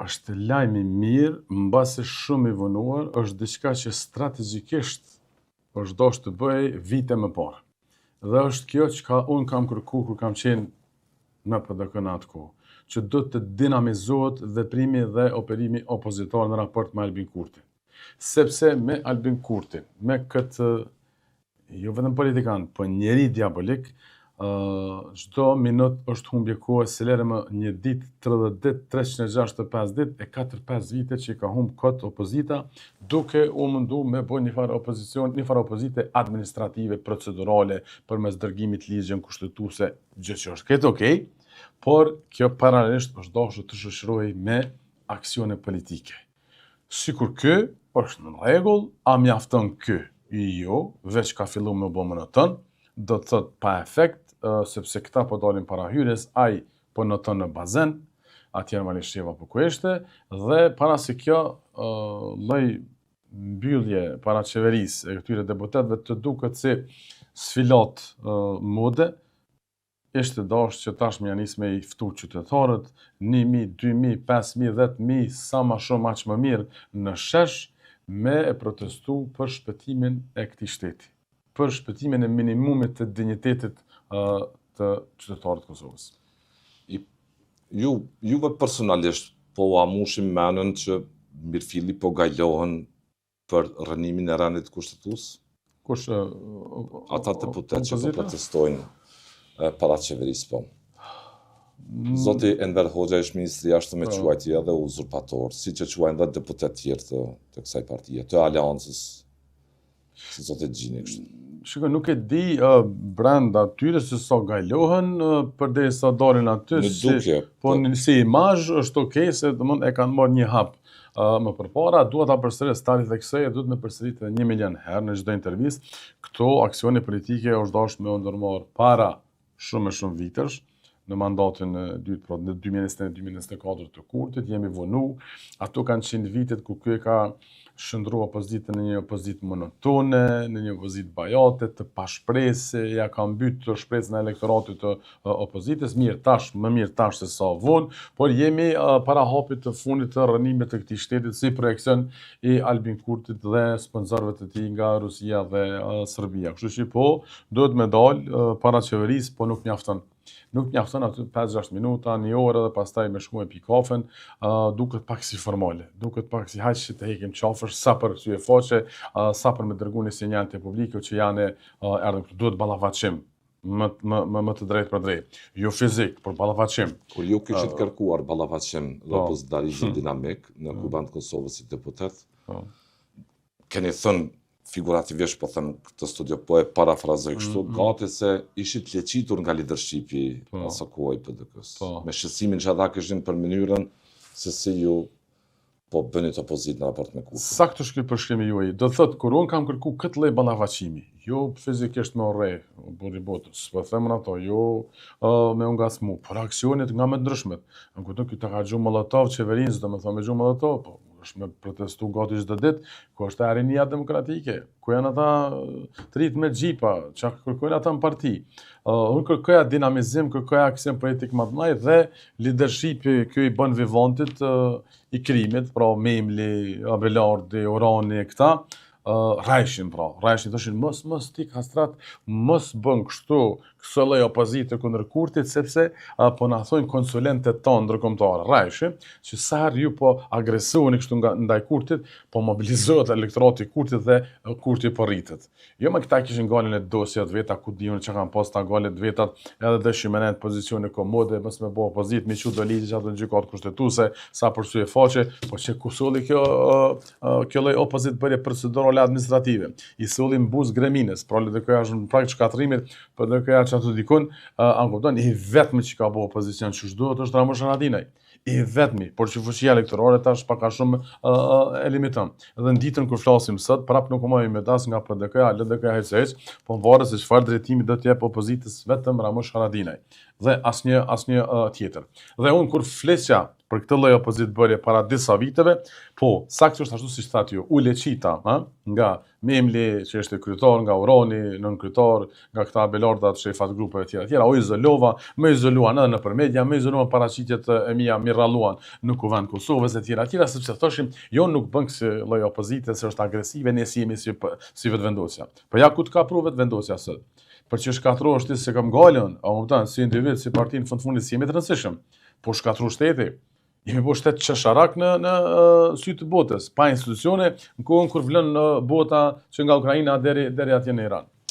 është lajm i mirë, mbasi shumë i vonuar, është diçka që strategjikisht është dashur të bëj vite më parë. Dhe është kjo që unë kam kërkuar kur kam qenë në PDK në atë kohë, që do të dinamizohet veprimi dhe operimi opozitor në raport me Albin Kurtin. Sepse me Albin Kurtin, me këtë, jo vetëm politikan, po njeri diabolik, çdo minutë është humbje kohë, selere më një ditë, 30 ditë, 365 ditë, e 4-5 vite që i ka humbë këtë opozita, duke u mundu me bo një farë opozite administrative, procedurale, përmes dërgimit ligjën kushtetuese, gjë që është këtë okej, por kjo paralelisht është dashur të shoqërohej me aksione politike. Sikur ky është në rregull, a mjafton ky? Jo, veç ka filluar me bë monoton, do të thot pa efekt, sepse këta po dalin para hyrjes, ai po noton në bazen, atje në Sheva po kueshte, dhe para se kjo lloj mbyllje para qeverisë e këtyre deputetëve të duket si sfilat mode, ishte dashur që tashmë janë nisë me i ftu qytetarët, 1.000, 2.000, 5.000, 10.000, sa ma shumë aq më mirë në shesh, me e protestu për shpëtimin e këtij shteti, për shpëtimin e minimumit të dinjitetit të qytetarët Kosovës. Juve personalisht po amushim menën që mirëfilli po gajlohen për rënimin e rendit kushtetues? Kush? Ata deputet që po protestojnë para qeverisë po. Zoti Enver Hoxha është ministri jashtë me quajtje dhe uzurpator, si që quajnë dhe deputet tjerë të kësaj partije, të aleancës, si zoti Gjini kështu. Shiko, nuk e di brenda atyre se sa gajlohen, përderisa dalin aty, po si imazh është okej, se domthon e kanë marrë një hap më përpara, duhet ta përsëris starit dhe kësaj, duhet me përsëritë 1 milion herë në çdo intervistë. Këto aksione politike është dashur me u ndërmarr para shumë vitesh, në mandatin e dytë, pra në 2021-2024 të Kurtit, jemi vonu, ato kanë qenë vitet ku ky ka shndruar opozitën në një opozitë monotone, në një opozitë bajate, të pashpresë, ja ka mbytur shpresën e elektoratit të opozitës, më mirë tash se sa vonë, por jemi para hapit të fundit të rënimit të këtij shtetit si projekcion i Albin Kurtit dhe sponsorëve të tij nga Rusia dhe Serbia. Kështu që po, duhet me dalë para qeverisë, po nuk mjafton. Nuk mjafton aty 5-6 minuta, një orë dhe pastaj me shku me pikafen, duket pak si formale, duket pak si haq që të hekim qafësh, sa për sy e faqe, sa për me dërgu një sinjal të publiku që janë erdhën këtu, duhet ballafaqim, më të drejtë për drejtë, jo fizik, por ballafaqim. Kur ju kishit kërkuar ballafaqim dhe opozitarizëm dinamik në Kuban të Kosovës si deputet, keni thënë figurativisht, po them këtë studio, po e parafrazoj kështu, gati se ishit leqitur nga leadershipi asaj kohë PDK-s. Me shqetësimin që ata kishin për mënyrën se si ju po bënit opozit në raport me Kurtin. Saktë është ky përshkrimi juaj. Do thotë kur unë kam kërku këtë lloj ballafaqimi, jo fizikisht me orre, burri botës, po themën ato, jo me u ngasmu, por aksionit nga më të ndryshmet. Në kupton ky ta ka gjumë Molotov qeverinë, domethënë me gjumë Molotov, po është me protestu gati çdo ditë, ku është e rinia demokratike, ku janë ata trit me xhipa, çka kërkojnë ata në parti. Unë kërkoja dinamizim, kërkoja aksion politik më të madh dhe leadershipi ky i bën vivantit i krimit, pra Memli, Abelardi, Orani, këta, Rajshin thoshin mos ti kastrat, mos bën kështu, këso lloj opozite kundër Kurtit, sepse po na thonë konsulentët tonë ndërkombëtar, Rajshi, që sa herë ju po agresoni kështu ndaj Kurtit, po mobilizohet elektorati i Kurtit dhe Kurti po rritet. Jo më këta kishin ngalen e dosjat veta, ku diun çka kanë pas ta ngalen vetat, edhe dëshimenet pozicione komode, mos me bë opozit, me çu do ligj ato gjykatë kushtetuese, sa për sy e faqe, po që ku solli kjo lloj opozit bëre procedurale administrative. I solli mbuz gremines, pra LDK-ja është në prag shkatrimit, për LDK-ja që ato dikun, kupton, i vetmi që ka bë opozicion që duhet është Ramush Haradinaj. I vetmi, por që fuqia elektorale tash pak a shumë e limiton. Edhe në ditën kur flasim sot, prap nuk mojë me das nga PDK-ja, LDK-ja heq, po varet se çfarë drejtimi do të jep opozitës vetëm Ramush Haradinaj dhe asnjë tjetër. Dhe unë kur flesja për këtë lloj opozit bërje para disa viteve, po saktë është ashtu siç thatë ju, u leqita, nga Memli, që është kryetar, nga Urani, nën kryetar, nga këta Belardat, shefat grupeve tjera, u izolova, më izoluan edhe nëpër media, më izoluan paraqitjet e mia, më rralluan në kuvend Kosovës e tjera, sepse thoshim, jo nuk bën kësë lloj opozite, se është agresive, ne si jemi si vetëvendosja. Po ja ku të ka pru vetëvendosja sot. Për që shkatrosh ti se kam galën, a më kupton, si individ, si parti në fundit si jemi të rëndësishëm, po shkatru shteti. Jemi po shtet qesharak në sy të botës, pa institucione, në kohën kur vlen bota që nga Ukraina deri atje në Iran.